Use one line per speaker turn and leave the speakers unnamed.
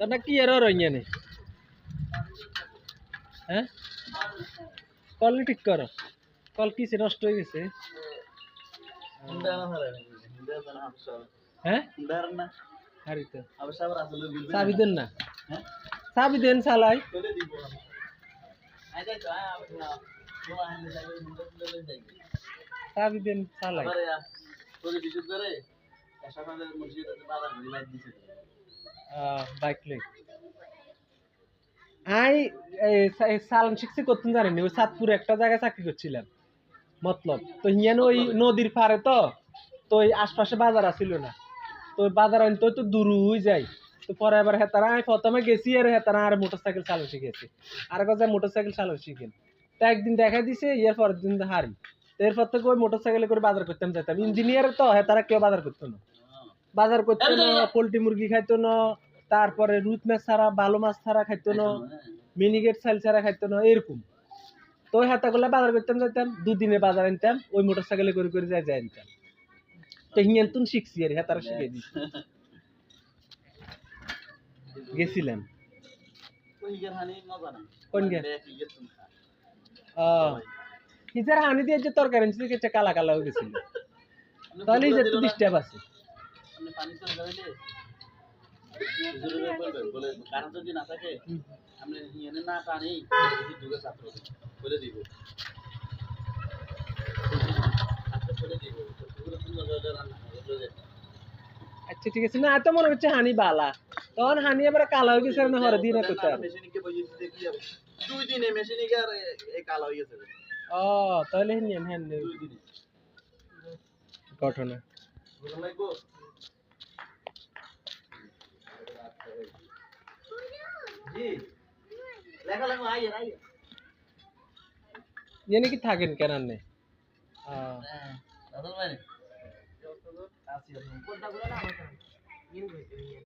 না কি এর রইয়া নেই হ্যাঁ কল ঠিক করো কল কিসে নষ্ট হয়ে গেছে হ্যাঁ হারি তো চাবি দেন না চাবি দেন চালাই চাবি দেন চালাই বাইক লই আই সালাম শিখছি করতেন জানেন ওই সাতপুরে একটা জায়গায় চাকরি করছিলাম মতলব তো হিয়ান ওই নদীর পারে তো তো ওই আশপাশে বাজার আছিল না তো বাজার আনতে তো দূর হয়ে যায় তো পরে এবার হেতারা আমি প্রথমে গেছি আর হেতারা আর মোটরসাইকেল চালানো শিখেছি আর কাছে মোটরসাইকেল চালানো শিখেন তো একদিন দেখা দিছে ইয়ার পরের দিন হারি তো এরপর থেকে ওই মোটরসাইকেলে করে বাজার করতাম যেতাম ইঞ্জিনিয়ার তো হেতারা কেউ বাজার করতো না বাজার করতো না পোল্ট্রি মুরগি খাইতো না তারপরে রুট মাছ ছাড়া ভালো মাছ ছাড়া খাইতো না মিনিগেট চাল ছাড়া খাইতো না এরকম তো ওই হাতাগুলা বাজার করতাম যেতাম দুদিনে বাজার আনতাম ওই মোটরসাইকেলে করে করে যাই আনতাম তো হিয়ান তুন শিখছি আর হেতারা শিখে দিছি গেছিলাম কোন গে হিজার হানি দিয়ে যে তরকারি আনছি কালা কালা হয়ে গেছিল তাহলে যে একটু ডিস্টার্ব আছে কারণ যদি না থাকে আপনি এনে না টানি ঢুকে ছাত্র বলে দিব আচ্ছা ঠিক আছে না এত মনে হচ্ছে হানি বালা তখন হানি এবার কালা হয়ে গেছে না হরে দিন করতে আর দুই দিনে মেশিনিকে আর এই কালা হয়ে গেছে ও তাহলে নিন হ্যাঁ দুই দিনে ঘটনা লাগবো জি লেখা লেখা আইয়ে আইয়ে এনে কি থাকেন কেন নে দাদা ভাই আসি কোনটা বলে না